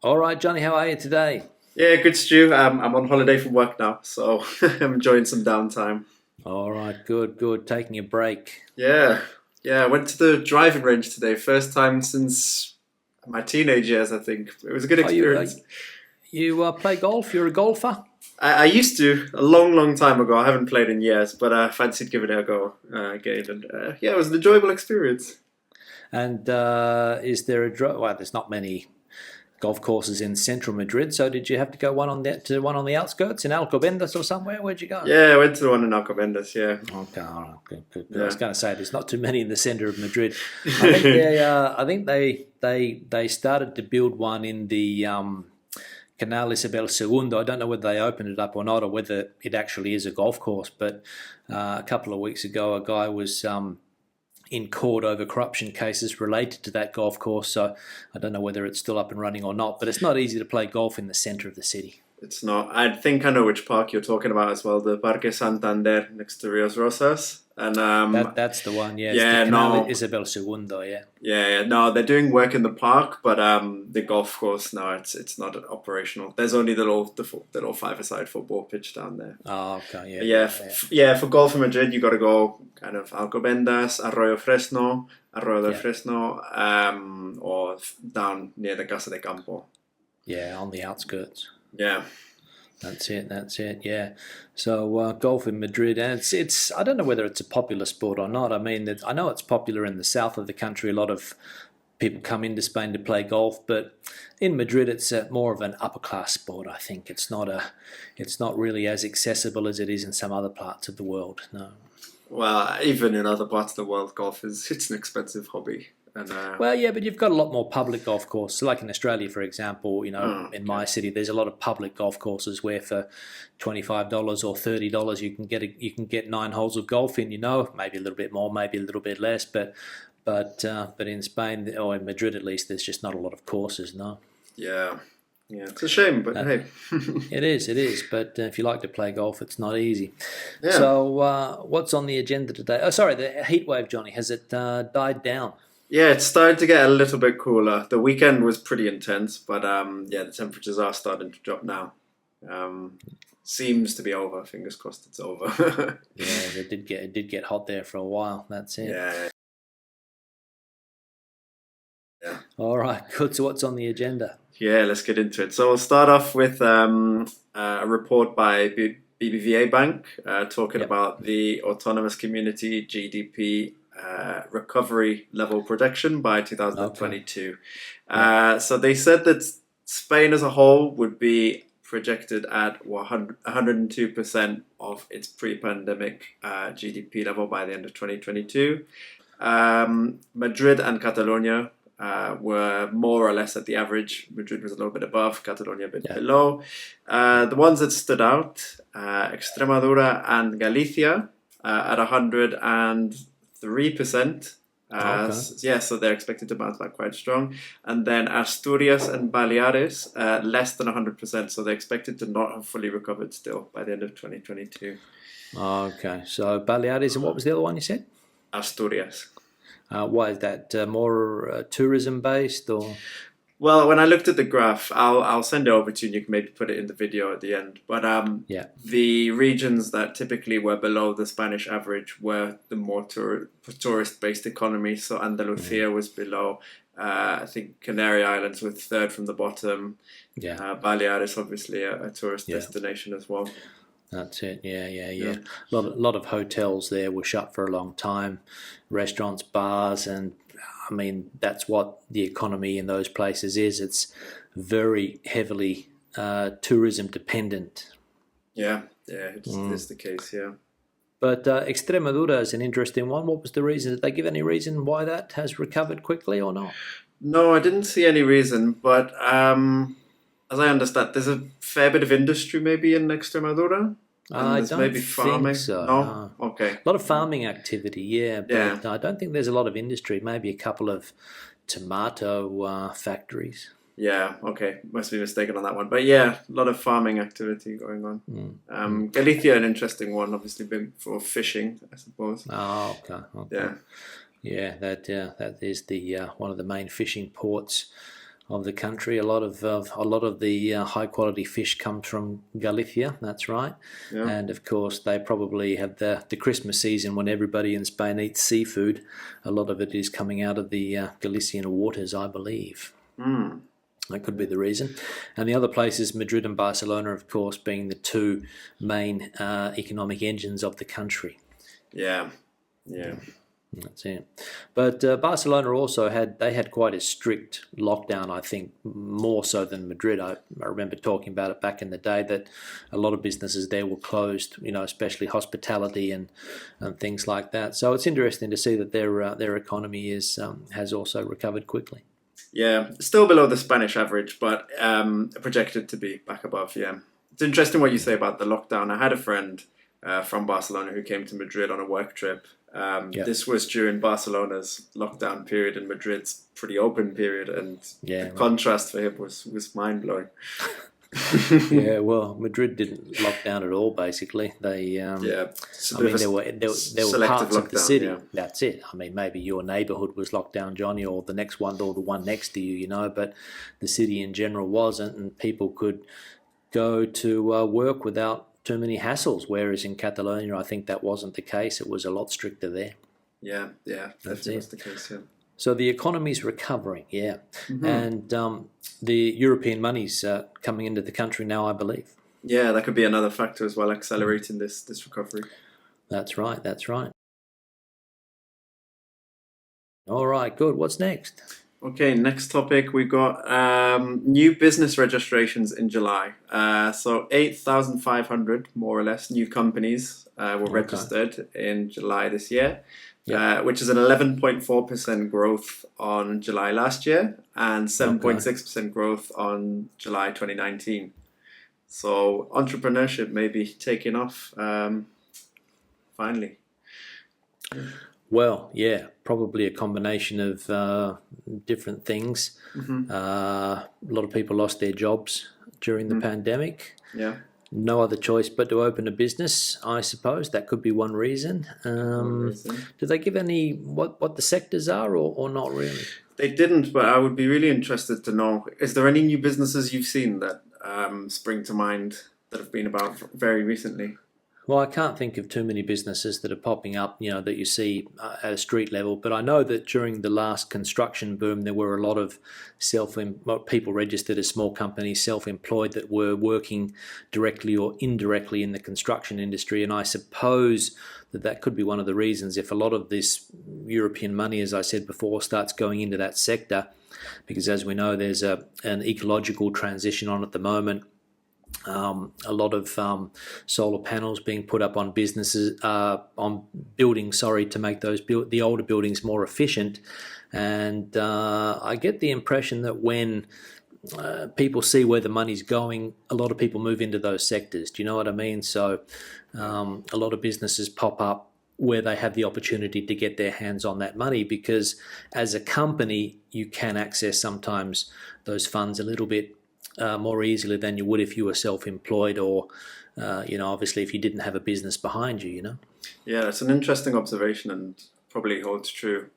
All right, Johnny, how are you today? Yeah, good, Stu. I'm on holiday from work now, so I'm enjoying some downtime. All right, good, good. Taking a break. Yeah, yeah. I went to the driving range today. First time since my teenage years, I think. It was a good Are you experience. play golf? You're a golfer, I used to a long, long time ago. I haven't played in years, but I fancied giving it a go again. And yeah, it was an enjoyable experience. and is there well, there's not many golf courses in central Madrid. So did you have to go one on the outskirts in Alcobendas or somewhere? Where'd you go? Yeah, I went to the one in Alcobendas. Yeah, Okay, all right, good, good, good. I was yeah. going to say there's not too many in the centre of Madrid. I think they started to build one in the Canal Isabel II. I don't know whether they opened it up or not, or whether it actually is a golf course. But a couple of weeks ago, a guy was in court over corruption cases related to that golf course. So I don't know whether it's still up and running or not. But it's not easy to play golf in the centre of the city. It's not. I think I know which park you're talking about as well. The Parque Santander next to Rios Rosas, and That's the one. Yeah, it's the yeah, Canal no, Isabel II. Yeah. yeah, no, they're doing work in the park, but the golf course, no, it's not operational. There's only the little five-a-side football pitch down there. Oh, okay. Yeah, But yeah, yeah, yeah. yeah, for golf in Madrid, you got to go kind of Alcobendas, Arroyo del Yeah. Fresno, or down near the Casa de Campo. Yeah, on the outskirts. Yeah, That's it. That's it. Yeah. So golf in Madrid, and it's. I don't know whether it's a popular sport or not. I mean, I know it's popular in the south of the country. A lot of people come into Spain to play golf, but in Madrid, it's more of an upper class sport. I think it's not really as accessible as it is in some other parts of the world. No. well, even in other parts of the world, golf is it's an expensive hobby, and Well, yeah, but you've got a lot more public golf courses. Like in Australia, for example, in okay. my city, there's a lot of public golf courses where for $25 or $30 you can get 9 holes of golf in. Maybe a little bit more, maybe a little bit less, but in Spain or in Madrid at least, there's just not a lot of courses. No, Yeah, yeah, it's a shame, but that, hey, it is. But if you like to play golf, it's not easy. yeah, So what's on the agenda today? Oh, sorry, the heat wave, Johnny. Has it died down? yeah. It's starting to get a little bit cooler. The weekend was pretty intense, but yeah, the temperatures are starting to drop now. Um, Seems to be over. Fingers crossed, it's over. Yeah, it did get hot there for a while. That's it. Yeah, yeah, All right, good. So what's on the agenda? yeah. Let's get into it. So we'll start off with a report by BBVA Bank talking Yep. about the autonomous community GDP recovery level projection by Okay. 2022. Yep. So they said that Spain as a whole would be projected at 102% of its pre-pandemic GDP level by the end of 2022. Madrid and Catalonia were more or less at the average. Madrid was a little bit above, Catalonia a bit Yeah. below. The ones that stood out, Extremadura and Galicia at 103%. Okay. Yeah, so they're expected to bounce back quite strong. And then Asturias and Baleares, less than 100%, so they're expected to not have fully recovered still by the end of 2022. Okay. So Baleares, and what was the other one you said? Asturias. Why is that more tourism based or? Well, when I looked at the graph, I'll send it over to you and you can maybe put it in the video at the end. But Yeah. the regions that typically were below the Spanish average were the more tourist-based economies. So Mm. Andalusia was below. I think Canary Islands were third from the bottom. Yeah. Baleares, obviously, a tourist Yeah. destination as well. That's it. Yeah. Yeah. Yeah. Yeah. A lot of hotels there were shut for a long time, restaurants, bars, and I mean that's what the economy in those places is. It's very heavily tourism dependent. Yeah, yeah, Mm. it's the case, yeah. But Extremadura is an interesting one. What was the reason? Did they give any reason why that has recovered quickly or not? No, I didn't see any reason, but as I understand, there's a fair bit of industry maybe in Extremadura, and I there's don't maybe think farming. so. No? No, Okay. a lot of farming activity, yeah, Yeah. but I don't think there's a lot of industry. Maybe a couple of tomato factories. Yeah, okay. Must be mistaken on that one. But yeah, a lot of farming activity going on. Mm, mm. Galicia, an interesting one, obviously been for fishing, I suppose. Oh, okay, okay. Yeah. Yeah, that is the one of the main fishing ports of the country. A lot of the high quality fish comes from Galicia. That's right. Yeah. And of course, they probably have the Christmas season when everybody in Spain eats seafood. A lot of it is coming out of the Galician waters, I believe. Mm. That could be the reason. And the other places, Madrid and Barcelona, of course, being the two main economic engines of the country. Yeah. Yeah. That's it. But Barcelona also had quite a strict lockdown, I think, more so than Madrid. I remember talking about it back in the day that a lot of businesses there were closed, especially hospitality and things like that. So it's interesting to see that their economy has also recovered quickly. Yeah, still below the Spanish average, but projected to be back above. Yeah, it's interesting what you say about the lockdown. I had a friend from Barcelona who came to Madrid on a work trip. This was during Barcelona's lockdown period and Madrid's pretty open period, and the contrast for him was mind blowing. Yeah, well, Madrid didn't lock down at all. Basically, they there were parts of the city. Yeah. That's it. I mean, maybe your neighbourhood was locked down, Johnny, or the next one, or the one next to you, but the city in general wasn't, and people could go to work without too many hassles. Whereas in Catalonia, I think that wasn't the case. It was a lot stricter there. Yeah, definitely was the case. Yeah. So the economy's recovering, yeah. Mm-hmm. And the European money's coming into the country now, I believe. Yeah, that could be another factor as well, accelerating this recovery. That's right. All right, good. What's next? Okay, next topic, we've got new business registrations in July. So 8,500, more or less, new companies were registered in July this year. Which is an 11.4% growth on July last year and 7.6% growth on July 2019. So entrepreneurship may be taking off finally. Well, yeah, probably a combination of different things. Mm-hmm. A lot of people lost their jobs during the pandemic. Yeah. No other choice but to open a business, I suppose. That could be one reason. Do they give any what the sectors are or not really? They didn't, but I would be really interested to know, is there any new businesses you've seen that spring to mind that have been about very recently? Well, I can't think of too many businesses that are popping up, that you see at a street level. But I know that during the last construction boom, there were a lot of people registered as small companies, self-employed, that were working directly or indirectly in the construction industry. And I suppose that could be one of the reasons if a lot of this European money, as I said before, starts going into that sector, because as we know, there's an ecological transition on at the moment. A lot of solar panels being put up on businesses, on buildings, to make the older buildings more efficient. And I get the impression that when people see where the money's going, a lot of people move into those sectors. Do you know what I mean? So a lot of businesses pop up where they have the opportunity to get their hands on that money, because as a company, you can access sometimes those funds a little bit more easily than you would if you were self-employed or, obviously if you didn't have a business behind you, Yeah, it's an interesting observation and probably holds true.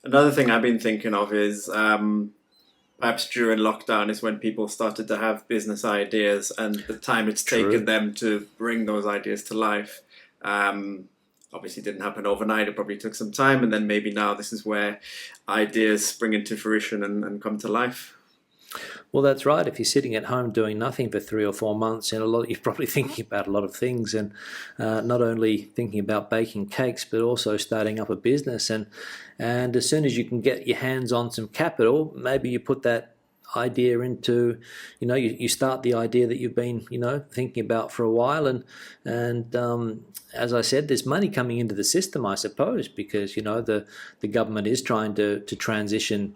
Another thing I've been thinking of is perhaps during lockdown is when people started to have business ideas and the time it's taken them to bring those ideas to life. Obviously didn't happen overnight, it probably took some time, and then maybe now this is where ideas spring into fruition and come to life. Well, that's right. If you're sitting at home doing nothing for 3 or 4 months, and you're probably thinking about a lot of things, and not only thinking about baking cakes, but also starting up a business. And as soon as you can get your hands on some capital, maybe you put that idea into, you start the idea that you've been, thinking about for a while. And as I said, there's money coming into the system, I suppose, because, the government is trying to transition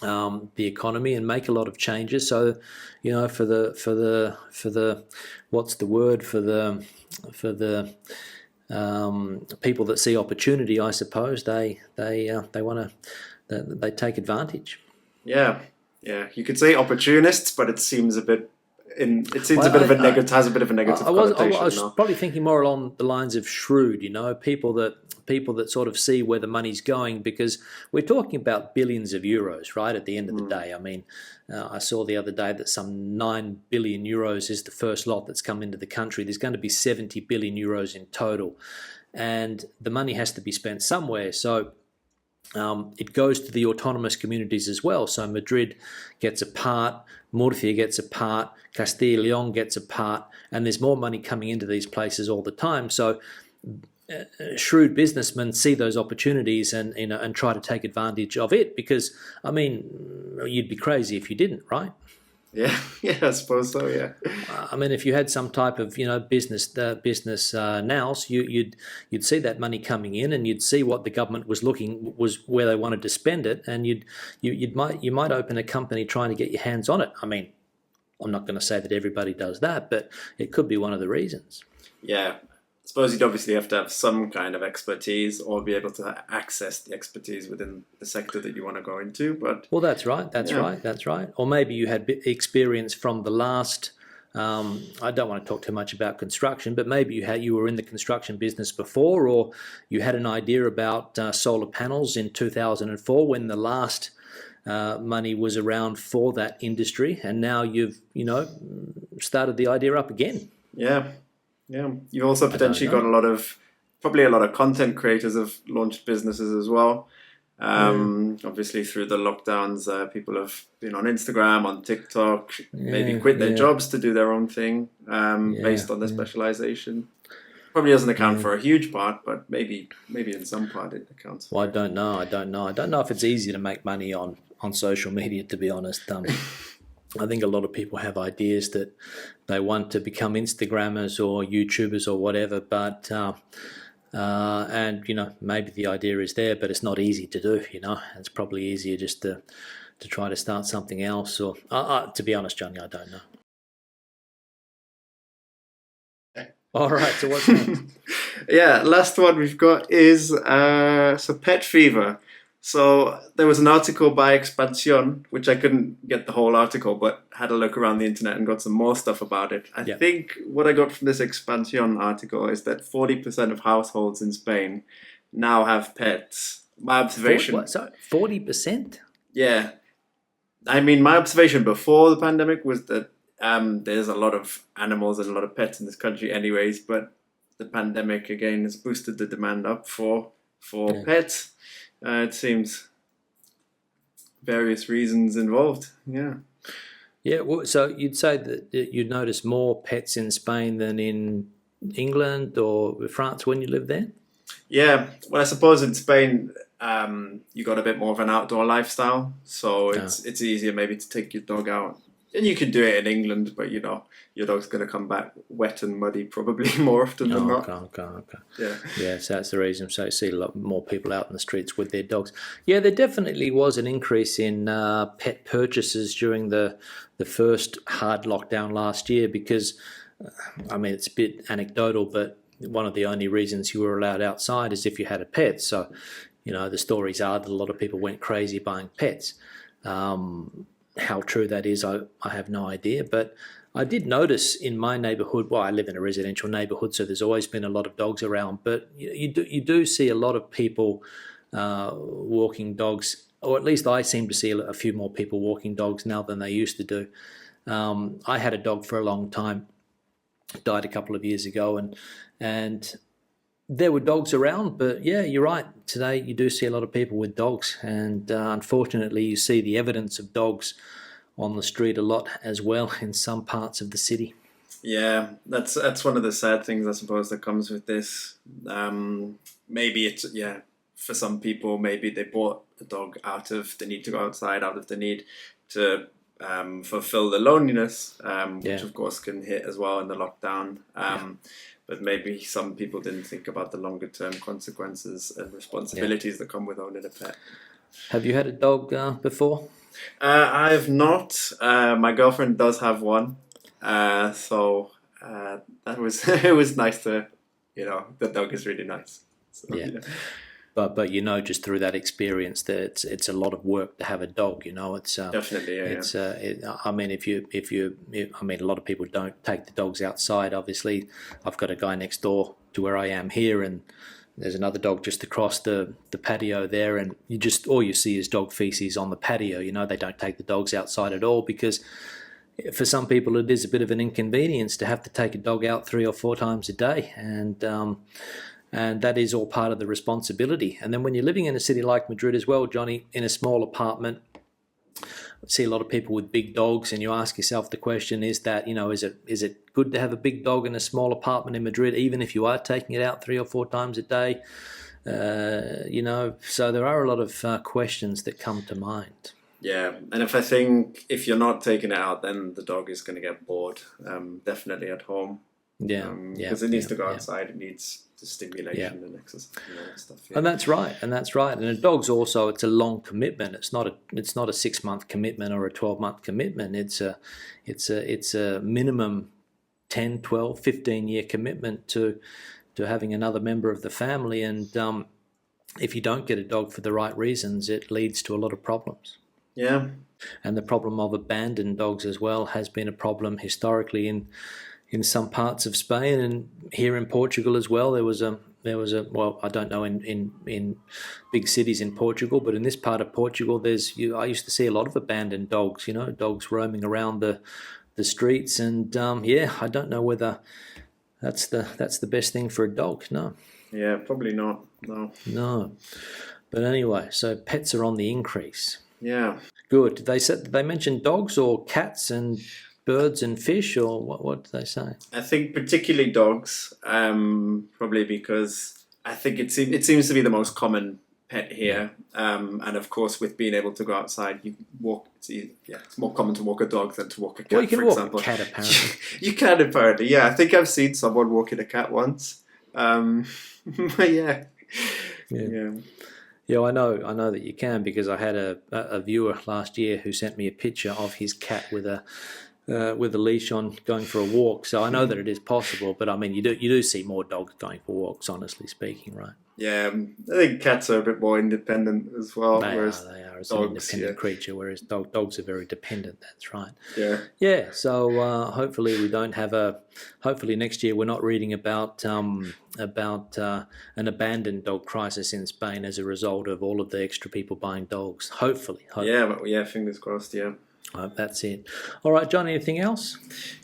the economy and make a lot of changes. So, for the what's the word for the people that see opportunity, I suppose they want to they take advantage. Yeah, you could say opportunists, but it seems a bit It seems a bit of a negative, has a bit of a negative I connotation. was probably thinking more along the lines of shrewd, people that sort of see where the money's going, because we're talking about billions of euros, right? At the end of the day, I mean, I saw the other day that some 9 billion euros is the first lot that's come into the country. There's going to be 70 billion euros in total, and the money has to be spent somewhere. So it goes to the autonomous communities as well. So Madrid gets a part, Murcia gets a part, Castilla y León gets a part, and there's more money coming into these places all the time. So shrewd businessmen see those opportunities and try to take advantage of it, because, I mean, you'd be crazy if you didn't, right? Yeah, yeah, I suppose so. Yeah, I mean, if you had some type of business nous, you'd see that money coming in, and you'd see what the government was where they wanted to spend it, and you might open a company trying to get your hands on it. I mean, I'm not going to say that everybody does that, but it could be one of the reasons. yeah. I suppose you'd obviously have to have some kind of expertise or be able to access the expertise within the sector that you want to go into. But well, that's right. That's right. Or maybe you had experience from the last. I don't want to talk too much about construction, but maybe you were in the construction business before, or you had an idea about solar panels in 2004 when the last money was around for that industry, and now you've started the idea up again. yeah. Yeah, you've also potentially got probably a lot of content creators have launched businesses as well. Obviously, through the lockdowns, people have been on Instagram, on TikTok, maybe quit their jobs to do their own thing based on their specialization. Probably doesn't account for a huge part, but maybe in some part it accounts for. Well, I don't know. I don't know if it's easy to make money on social media, to be honest. I think a lot of people have ideas that they want to become Instagrammers or YouTubers or whatever, but and maybe the idea is there, but it's not easy to do. It's probably easier just to try to start something else. Or to be honest, Johnny, I don't know. All right, so what's next? Yeah, last one we've got is pet fever. So there was an article by Expansión, which I couldn't get the whole article, but had a look around the internet and got some more stuff about it. I think what I got from this Expansión article is that 40% of households in Spain now have pets. My observation... 40%? Yeah. I mean, my observation before the pandemic was that there's a lot of animals and a lot of pets in this country anyways, but the pandemic, again, has boosted the demand up for pets. It seems various reasons involved. Yeah. Yeah. Well, so you'd say that you'd notice more pets in Spain than in England or France when you lived there? Yeah. Well, I suppose in Spain, you got a bit more of an outdoor lifestyle, so it's easier maybe to take your dog out. And you can do it in England, but your dog's going to come back wet and muddy probably more often than not. Okay. Yeah. So that's the reason. So you see a lot more people out in the streets with their dogs. Yeah, there definitely was an increase in pet purchases during the first hard lockdown last year, because, I mean, it's a bit anecdotal, but one of the only reasons you were allowed outside is if you had a pet. So, the stories are that a lot of people went crazy buying pets. How true that is, I have no idea. But I did notice in my neighbourhood, well, I live in a residential neighbourhood, so there's always been a lot of dogs around, but you do see a lot of people walking dogs, or at least I seem to see a few more people walking dogs now than they used to do. I had a dog for a long time, died a couple of years ago, and there were dogs around, but yeah, you're right. Today you do see a lot of people with dogs, and unfortunately you see the evidence of dogs on the street a lot as well in some parts of the city. Yeah, that's one of the sad things, I suppose, that comes with this. Maybe it's, for some people, maybe they bought the dog out of the need to go outside, out of the need to fulfill the loneliness, which of course can hit as well in the lockdown. But maybe some people didn't think about the longer term consequences and responsibilities that come with owning a pet. Have you had a dog before? I have not. My girlfriend does have one. So that was it was nice to, the dog is really nice. So, but you know, just through that experience that it's a lot of work to have a dog. You know, it's Definitely, I mean, I mean, a lot of people don't take the dogs outside. Obviously, I've got a guy next door to where I am here, and there's another dog just across the patio there, and all you see is dog feces on the patio. You know, they don't take the dogs outside at all, because for some people it is a bit of an inconvenience to have to take a dog out 3 or 4 times a day, and that is all part of the responsibility. And then when you're living in a city like Madrid as well, Johnny, in a small apartment, I see a lot of people with big dogs, and you ask yourself the question: is it good to have a big dog in a small apartment in Madrid, even if you are taking it out 3 or 4 times a day? You know, so there are a lot of questions that come to mind. Yeah, and if you're not taking it out, then the dog is going to get bored. Definitely at home. Yeah, because it needs to go outside. It needs the stimulation and exercise and all that stuff. Yeah. And that's right. And a dog's also, it's a long commitment. It's not a 6-month commitment or a 12-month commitment. It's a minimum 10, 12, 15-year commitment to having another member of the family. And if you don't get a dog for the right reasons, it leads to a lot of problems. Yeah. And the problem of abandoned dogs as well has been a problem historically in some parts of Spain, and here in Portugal as well. There was a well, I don't know in big cities in Portugal, but in this part of Portugal, I used to see a lot of abandoned dogs. You know, dogs roaming around the streets, and I don't know whether that's the best thing for a dog. No. Yeah, probably not. No. But anyway, so pets are on the increase. Yeah. Good. Did they mention dogs or cats and birds and fish, or what did they say? I think particularly dogs, probably because I think it seems to be the most common pet here, and of course with being able to go outside, you walk. It's more common to walk a dog than to walk a cat. Well, you can for walk example. a cat apparently. You can apparently, yeah. I think I've seen someone walking a cat once. But yeah. Yeah, I know that you can, because I had a viewer last year who sent me a picture of his cat with a leash on, going for a walk. So I know that it is possible, but I mean, you do see more dogs going for walks, honestly speaking, right? Yeah, I think cats are a bit more independent as well. They are. It's an dogs, independent creature, whereas dogs are very dependent. That's right. Yeah. Yeah. So hopefully we don't have hopefully next year we're not reading about an abandoned dog crisis in Spain as a result of all of the extra people buying dogs. Hopefully. Yeah, fingers crossed. Yeah. That's it. All right, John, anything else?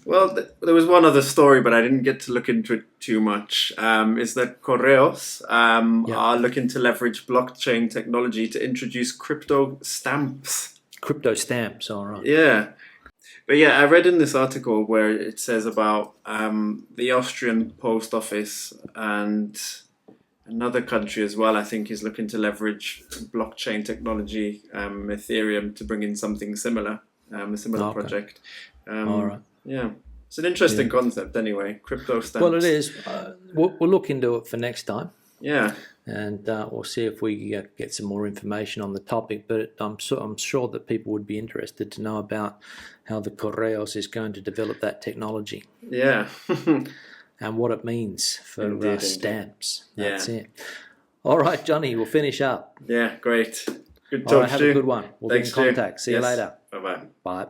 Well, there was one other story, but I didn't get to look into it too much. Is that Correos are looking to leverage blockchain technology to introduce crypto stamps. Crypto stamps, all right. Yeah. But yeah, I read in this article where it says about the Austrian post office and another country as well, I think, is looking to leverage blockchain technology, Ethereum, to bring in something similar. A similar project. All right. Yeah. It's an interesting concept anyway, crypto stamps. Well, it is. We'll look into it for next time. Yeah. And we'll see if we get some more information on the topic. But I'm sure that people would be interested to know about how the Correos is going to develop that technology. Yeah. And what it means for stamps. That's it. All right, Johnny, we'll finish up. Yeah, great. Good All right, talk have to you. a good one. We'll be in contact. See you later. Bye-bye. Bye.